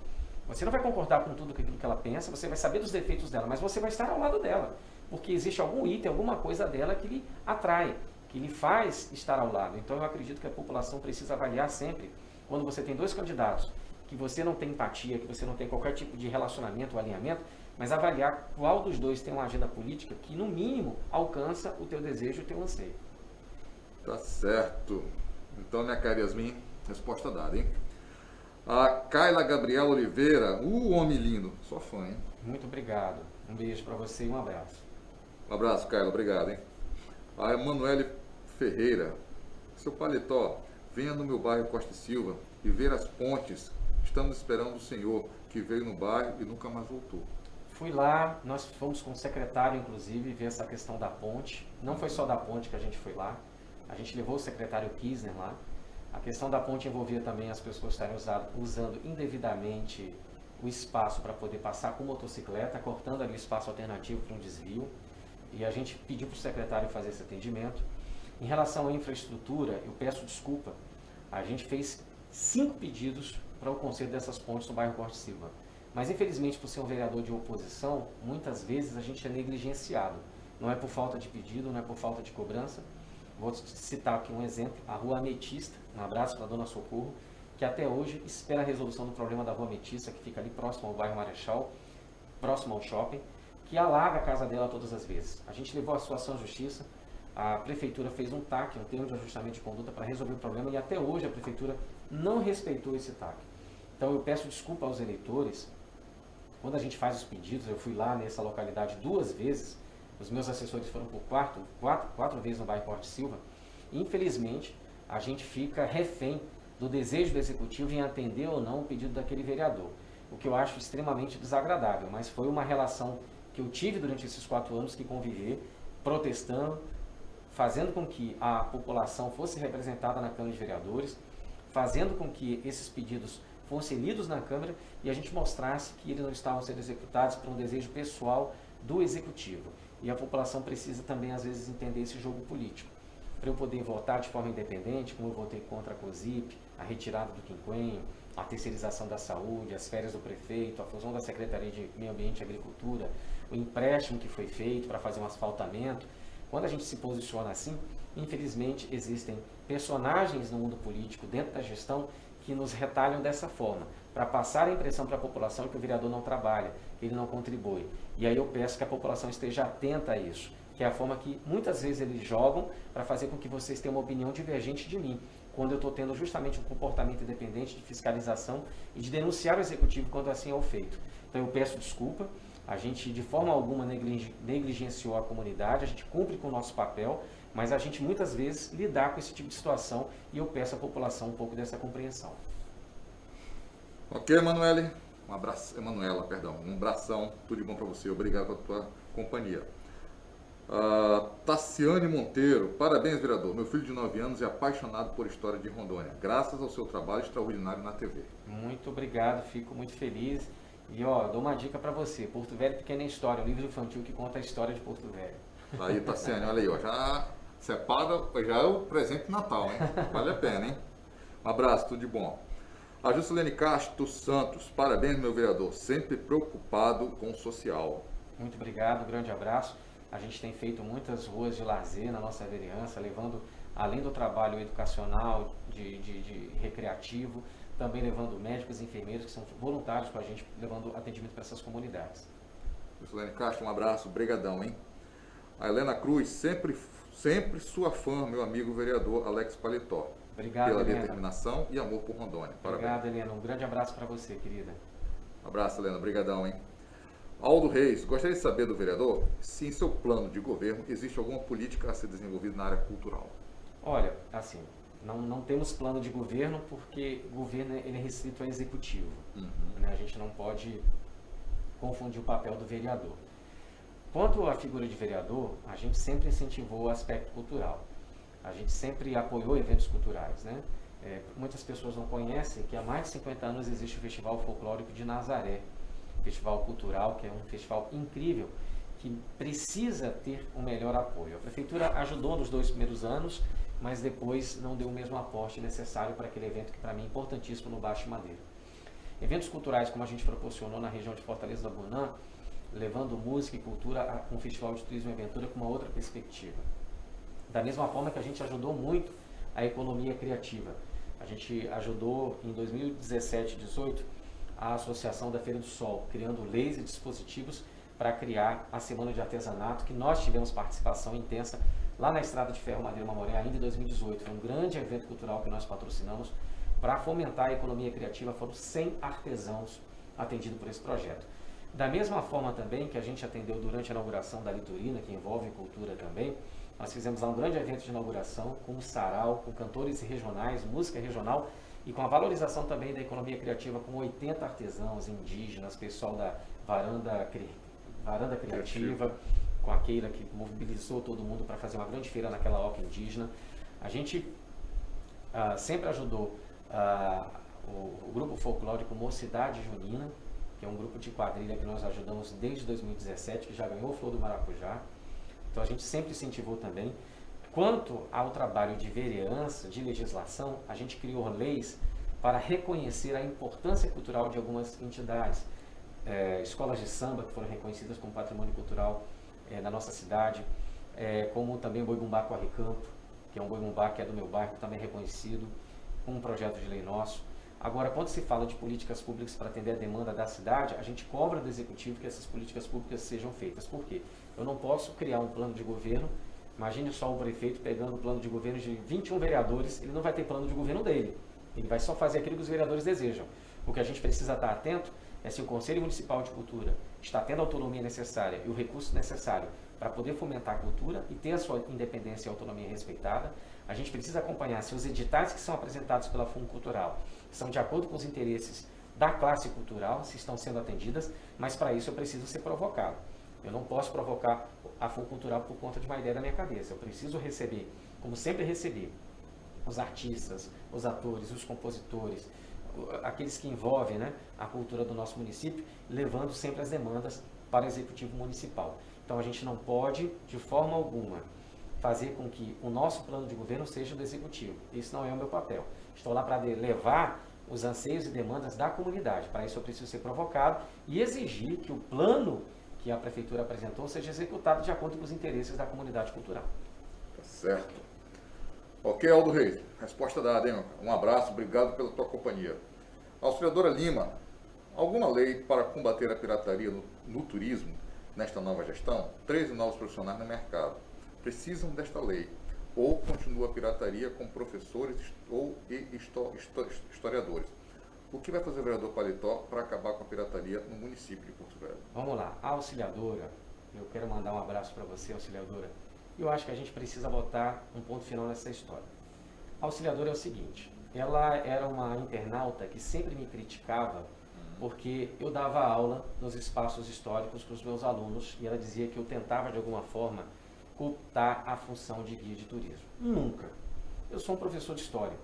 Você não vai concordar com tudo aquilo que ela pensa, você vai saber dos defeitos dela, mas você vai estar ao lado dela. Porque existe algum item, alguma coisa dela que lhe atrai, que lhe faz estar ao lado. Então eu acredito que a população precisa avaliar sempre, quando você tem 2 candidatos, que você não tem empatia, que você não tem qualquer tipo de relacionamento ou alinhamento, mas avaliar qual dos 2 tem uma agenda política que, no mínimo, alcança o teu desejo e o teu anseio. Tá certo. Então, minha cara Yasmin, resposta dada, hein? A Kaila Gabriela Oliveira, homem lindo, sua fã, hein? Muito obrigado. Um beijo para você e um abraço. Um abraço, Kaila, obrigado, hein? A Emanuele Ferreira, seu paletó, venha no meu bairro Costa e Silva e ver as pontes. Estamos esperando o senhor que veio no bairro e nunca mais voltou. Fui lá, nós fomos com o secretário, inclusive, ver essa questão da ponte. Não foi só da ponte que a gente foi lá, a gente levou o secretário Kisner lá. A questão da ponte envolvia também as pessoas estarem usando indevidamente o espaço para poder passar com motocicleta, cortando ali o espaço alternativo para um desvio. E a gente pediu para o secretário fazer esse atendimento. Em relação à infraestrutura, eu peço desculpa, a gente fez 5 pedidos para o conserto dessas pontes no bairro Corte Silva. Mas, infelizmente, por ser um vereador de oposição, muitas vezes a gente é negligenciado. Não é por falta de pedido, não é por falta de cobrança. Vou citar aqui um exemplo, a Rua Ametista, um abraço para a Dona Socorro, que até hoje espera a resolução do problema da Rua Ametista, que fica ali próximo ao bairro Marechal, próximo ao shopping, que alaga a casa dela todas as vezes. A gente levou a situação à justiça, a prefeitura fez um TAC, um termo de ajustamento de conduta, para resolver o problema, e até hoje a prefeitura não respeitou esse TAC. Então eu peço desculpa aos eleitores. Quando a gente faz os pedidos, eu fui lá nessa localidade 2 vezes, os meus assessores foram por quatro vezes no bairro Corte Silva, e infelizmente a gente fica refém do desejo do executivo em atender ou não o pedido daquele vereador, o que eu acho extremamente desagradável, mas foi uma relação que eu tive durante esses 4 anos que conviver, protestando, fazendo com que a população fosse representada na Câmara de Vereadores, fazendo com que esses pedidos fossem lidos na Câmara e a gente mostrasse que eles não estavam sendo executados por um desejo pessoal do Executivo. E a população precisa também, às vezes, entender esse jogo político. Para eu poder votar de forma independente, como eu votei contra a COSIP, a retirada do quinquênio, a terceirização da saúde, as férias do prefeito, a fusão da Secretaria de Meio Ambiente e Agricultura, o empréstimo que foi feito para fazer um asfaltamento. Quando a gente se posiciona assim, infelizmente existem personagens no mundo político, dentro da gestão, que nos retalham dessa forma, para passar a impressão para a população que o vereador não trabalha, que ele não contribui. E aí eu peço que a população esteja atenta a isso, que é a forma que muitas vezes eles jogam para fazer com que vocês tenham uma opinião divergente de mim, quando eu estou tendo justamente um comportamento independente de fiscalização e de denunciar o executivo quando assim é o feito. Então eu peço desculpa, a gente de forma alguma negligenciou a comunidade, a gente cumpre com o nosso papel, mas a gente muitas vezes lidar com esse tipo de situação e eu peço à população um pouco dessa compreensão. Ok, Emanuele? Um abraço, Emanuela, perdão. Um abração, tudo de bom para você. Obrigado pela tua companhia. Tassiane Monteiro, parabéns, vereador. Meu filho de 9 anos é apaixonado por história de Rondônia, graças ao seu trabalho extraordinário na TV. Muito obrigado, fico muito feliz. E dou uma dica para você, Porto Velho Pequena História, um livro infantil que conta a história de Porto Velho. Aí, Tassiane, olha aí, já separa, já é o presente de Natal, hein? Vale a pena, hein? Um abraço, tudo de bom. A Juscelene Castro Santos, parabéns, meu vereador, sempre preocupado com o social. Muito obrigado, grande abraço. A gente tem feito muitas ruas de lazer na nossa vereança, levando, além do trabalho educacional, de recreativo, também levando médicos e enfermeiros que são voluntários com a gente, levando atendimento para essas comunidades. Juscelene Castro, um abraço, brigadão, hein? A Helena Cruz, sempre sua fã, meu amigo vereador Alex Paletó. Obrigado, pela Helena. Determinação e amor por Rondônia. Parabéns. Obrigado, Helena. Um grande abraço para você, querida. Abraço, Helena. Brigadão, hein? Aldo Reis, gostaria de saber do vereador se em seu plano de governo existe alguma política a ser desenvolvida na área cultural. Olha, assim, não temos plano de governo porque o governo ele é restrito ao executivo. Né? A gente não pode confundir o papel do vereador. Quanto à figura de vereador, a gente sempre incentivou o aspecto cultural. A gente sempre apoiou eventos culturais, né? Muitas pessoas não conhecem que há mais de 50 anos existe o Festival Folclórico de Nazaré, festival cultural, que é um festival incrível, que precisa ter um melhor apoio. A prefeitura ajudou nos 2 primeiros anos, mas depois não deu o mesmo aporte necessário para aquele evento que para mim é importantíssimo no Baixo Madeira. Eventos culturais como a gente proporcionou na região de Fortaleza da Bunã, levando música e cultura com o Festival de Turismo e Aventura com uma outra perspectiva. Da mesma forma que a gente ajudou muito a economia criativa. A gente ajudou em 2017 e 2018 a Associação da Feira do Sol, criando leis e dispositivos para criar a Semana de Artesanato, que nós tivemos participação intensa lá na Estrada de Ferro Madeira Mamoré, ainda em 2018. Foi um grande evento cultural que nós patrocinamos para fomentar a economia criativa. Foram 100 artesãos atendidos por esse projeto. Da mesma forma também que a gente atendeu durante a inauguração da Litorina, que envolve cultura também, nós fizemos lá um grande evento de inauguração com um sarau, com cantores regionais, música regional e com a valorização também da economia criativa com 80 artesãos indígenas, pessoal da varanda Varanda Criativa, com a Keila que mobilizou todo mundo para fazer uma grande feira naquela oca indígena. A gente sempre ajudou o grupo folclórico Mocidade Junina, que é um grupo de quadrilha que nós ajudamos desde 2017, que já ganhou o Flor do Maracujá. Então a gente sempre incentivou também. Quanto ao trabalho de vereança, de legislação, a gente criou leis para reconhecer a importância cultural de algumas entidades. Escolas de samba que foram reconhecidas como patrimônio cultural na nossa cidade, como também o Boi Bumbá Corre Campo, que é um boi bumbá que é do meu bairro, também reconhecido, com um projeto de lei nosso. Agora, quando se fala de políticas públicas para atender a demanda da cidade, a gente cobra do Executivo que essas políticas públicas sejam feitas. Por quê? Eu não posso criar um plano de governo. Imagine só o prefeito pegando o plano de governo de 21 vereadores, ele não vai ter plano de governo dele. Ele vai só fazer aquilo que os vereadores desejam. O que a gente precisa estar atento é se o Conselho Municipal de Cultura está tendo a autonomia necessária e o recurso necessário para poder fomentar a cultura e ter a sua independência e autonomia respeitada. A gente precisa acompanhar se os editais que são apresentados pela Fundo Cultural são de acordo com os interesses da classe cultural, se estão sendo atendidas, mas para isso eu preciso ser provocado. Eu não posso provocar a Fundo Cultural por conta de uma ideia da minha cabeça. Eu preciso receber, como sempre recebi, os artistas, os atores, os compositores, aqueles que envolvem, né, a cultura do nosso município, levando sempre as demandas para o Executivo Municipal. Então a gente não pode, de forma alguma, fazer com que o nosso plano de governo seja do Executivo. Isso não é o meu papel. Estou lá para levar os anseios e demandas da comunidade. Para isso eu preciso ser provocado e exigir que o plano que a Prefeitura apresentou seja executado de acordo com os interesses da comunidade cultural. Tá certo. Ok, Aldo Reis. Resposta dada, hein? Um abraço, obrigado pela tua companhia. Auxiliadora Lima, alguma lei para combater a pirataria no turismo nesta nova gestão? 13 novos profissionais no mercado precisam desta lei. Ou continua a pirataria com professores e historiadores? O que vai fazer o vereador Paletó para acabar com a pirataria no município de Porto Velho? Vamos lá, a auxiliadora, eu quero mandar um abraço para você, auxiliadora. Eu acho que a gente precisa botar um ponto final nessa história. A auxiliadora é o seguinte, ela era uma internauta que sempre me criticava porque eu dava aula nos espaços históricos para os meus alunos e ela dizia que eu tentava de alguma forma cooptar a função de guia de turismo. Nunca. Eu sou um professor de história.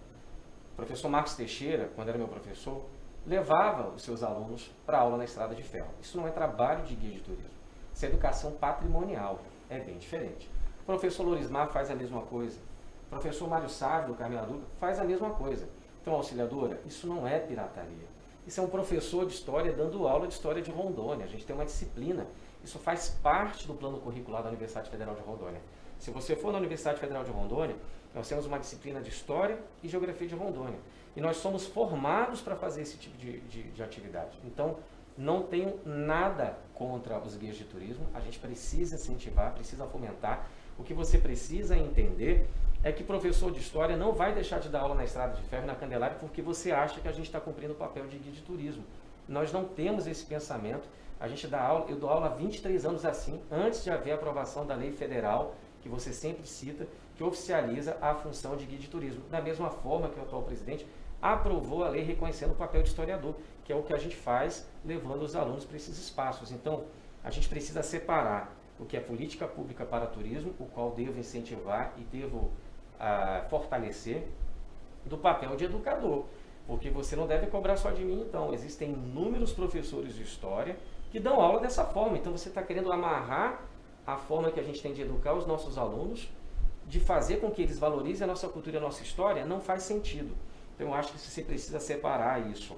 O professor Marcos Teixeira, quando era meu professor, levava os seus alunos para aula na Estrada de Ferro. Isso não é trabalho de guia de turismo. Isso é educação patrimonial. É bem diferente. O professor Lorismar faz a mesma coisa. O professor Mário Sávio, do Carmela Duca, faz a mesma coisa. Então, auxiliadora, isso não é pirataria. Isso é um professor de história dando aula de história de Rondônia. A gente tem uma disciplina. Isso faz parte do plano curricular da Universidade Federal de Rondônia. Se você for na Universidade Federal de Rondônia, nós temos uma disciplina de História e Geografia de Rondônia. E nós somos formados para fazer esse tipo de atividade. Então, não tenho nada contra os guias de turismo. A gente precisa incentivar, precisa fomentar. O que você precisa entender é que professor de História não vai deixar de dar aula na Estrada de Ferro e na Candelária porque você acha que a gente está cumprindo o papel de guia de turismo. Nós não temos esse pensamento. A gente dá aula, eu dou aula há 23 anos assim, antes de haver a aprovação da lei federal, que você sempre cita, que oficializa a função de guia de turismo. Da mesma forma que o atual presidente aprovou a lei reconhecendo o papel de historiador, que é o que a gente faz levando os alunos para esses espaços. Então, a gente precisa separar o que é política pública para turismo, o qual devo incentivar e devo fortalecer, do papel de educador. Porque você não deve cobrar só de mim, então. Existem inúmeros professores de história que dão aula dessa forma. Então, você está querendo amarrar a forma que a gente tem de educar os nossos alunos, de fazer com que eles valorizem a nossa cultura e a nossa história, não faz sentido. Então, eu acho que você precisa separar isso.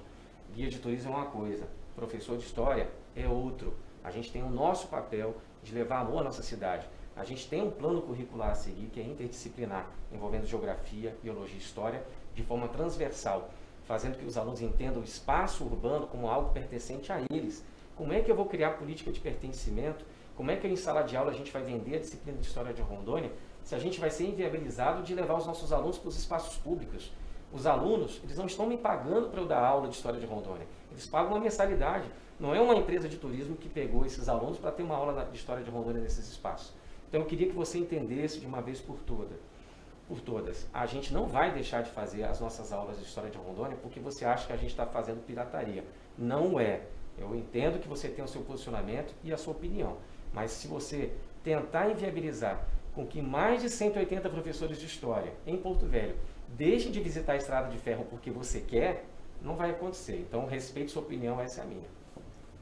Guia de turismo é uma coisa, professor de história é outro. A gente tem o nosso papel de levar amor à nossa cidade. A gente tem um plano curricular a seguir, que é interdisciplinar, envolvendo geografia, biologia e história, de forma transversal, fazendo que os alunos entendam o espaço urbano como algo pertencente a eles. Como é que eu vou criar política de pertencimento? Como é que em sala de aula a gente vai vender a disciplina de História de Rondônia se a gente vai ser inviabilizado de levar os nossos alunos para os espaços públicos? Os alunos, eles não estão me pagando para eu dar aula de História de Rondônia. Eles pagam uma mensalidade. Não é uma empresa de turismo que pegou esses alunos para ter uma aula de História de Rondônia nesses espaços. Então eu queria que você entendesse de uma vez por todas. A gente não vai deixar de fazer as nossas aulas de História de Rondônia porque você acha que a gente está fazendo pirataria. Não é. Eu entendo que você tem o seu posicionamento e a sua opinião, mas se você tentar inviabilizar com que mais de 180 professores de história em Porto Velho deixem de visitar a Estrada de Ferro porque você quer, não vai acontecer. Então, respeito sua opinião, essa é a minha.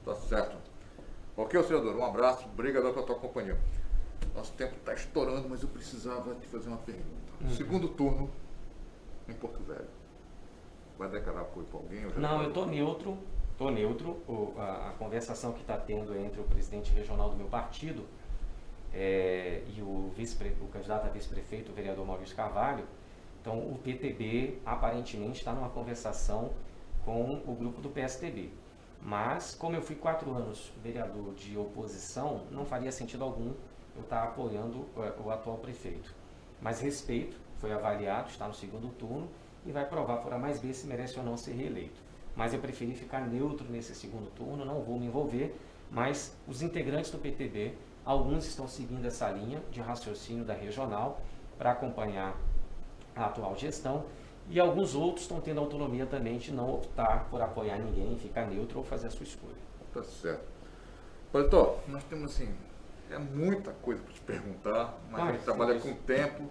Tá certo. Ok, senador, um abraço, obrigado pela tua companhia. Nosso tempo está estourando, mas eu precisava te fazer uma pergunta. Segundo turno em Porto Velho, vai declarar apoio para alguém? Não, eu estou neutro. Estou neutro. A conversação que está tendo entre o presidente regional do meu partido e o candidato a vice-prefeito, o vereador Maurício Carvalho. Então, o PTB aparentemente está numa conversação com o grupo do PSTB. Mas, como eu fui 4 anos vereador de oposição, não faria sentido algum eu estar apoiando o atual prefeito. Mas respeito, foi avaliado, está no segundo turno e vai provar por A mais B se merece ou não ser reeleito. Mas eu preferi ficar neutro nesse segundo turno, não vou me envolver, mas os integrantes do PTB, alguns estão seguindo essa linha de raciocínio da regional para acompanhar a atual gestão e alguns outros estão tendo autonomia também de não optar por apoiar ninguém, ficar neutro ou fazer a sua escolha. Tá certo. Paletó, nós temos assim, muita coisa para te perguntar, mas a gente trabalha com tempo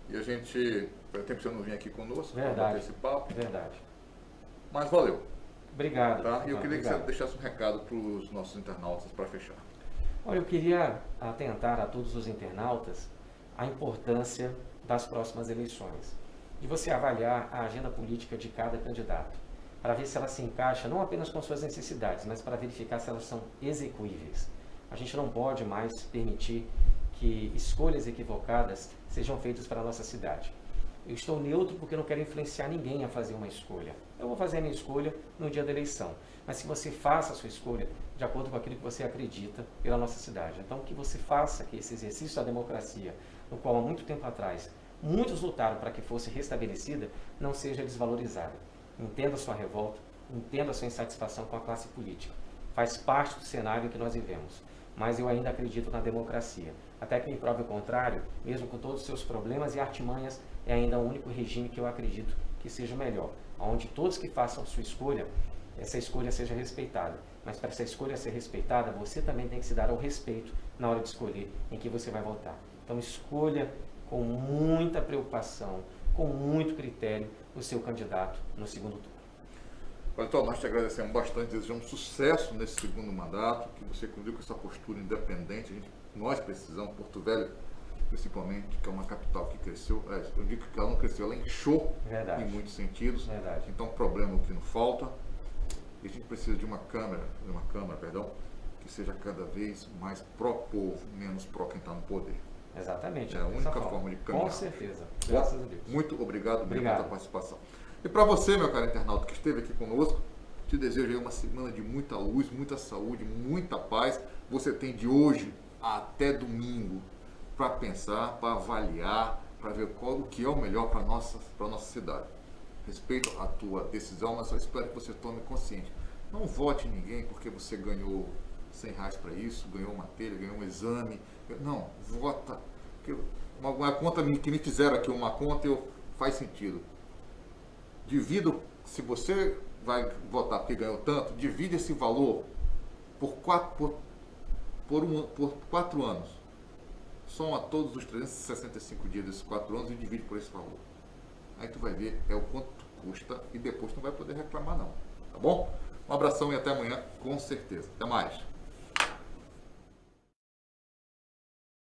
e a gente, faz tempo que você não vinha aqui conosco para bater esse papo. Verdade. Mas valeu. Obrigado. Tá? E eu queria que você deixasse um recado para os nossos internautas para fechar. Olha, eu queria atentar a todos os internautas a importância das próximas eleições, de você avaliar a agenda política de cada candidato, para ver se ela se encaixa não apenas com suas necessidades, mas para verificar se elas são execuíveis. A gente não pode mais permitir que escolhas equivocadas sejam feitas para a nossa cidade. Eu estou neutro porque eu não quero influenciar ninguém a fazer uma escolha. Eu vou fazer a minha escolha no dia da eleição. Mas que você faça a sua escolha de acordo com aquilo que você acredita pela nossa cidade. Então, que você faça que esse exercício da democracia, no qual há muito tempo atrás muitos lutaram para que fosse restabelecida, não seja desvalorizada. Entenda a sua revolta, entenda a sua insatisfação com a classe política. Faz parte do cenário em que nós vivemos. Mas eu ainda acredito na democracia. Até que me prove o contrário, mesmo com todos os seus problemas e artimanhas, é ainda o único regime que eu acredito que seja o melhor. Onde todos que façam sua escolha, essa escolha seja respeitada. Mas para essa escolha ser respeitada, você também tem que se dar ao respeito na hora de escolher em que você vai votar. Então escolha com muita preocupação, com muito critério, o seu candidato no segundo turno. Então, nós te agradecemos bastante, desejamos sucesso nesse segundo mandato, que você conduziu com essa postura independente. Nós precisamos, Porto Velho, principalmente, que é uma capital que cresceu, eu digo que ela não cresceu, ela inchou em muitos sentidos. Verdade. Então, problema que não falta. E a gente precisa de uma câmara, que seja cada vez mais pró-povo, menos pró quem está no poder. Exatamente. É a única forma de caminhar. Com certeza. Graças a Deus. Muito obrigado pela participação. E para você, meu caro internauta, que esteve aqui conosco, te desejo aí uma semana de muita luz, muita saúde, muita paz. Você tem de hoje até domingo para pensar, para avaliar, para ver o que é o melhor para a nossa cidade. Respeito a tua decisão, mas só espero que você tome consciente. Não vote em ninguém porque você ganhou R$100 para isso, ganhou uma telha, ganhou um exame. Não, vota. Uma conta que me fizeram aqui, uma conta, faz sentido. Divido, se você vai votar porque ganhou tanto, divide esse valor por 4 anos. Soma todos os 365 dias desses 4 anos e divide por esse valor. Aí tu vai ver o quanto custa e depois tu não vai poder reclamar não. Tá bom? Um abração e até amanhã, com certeza. Até mais.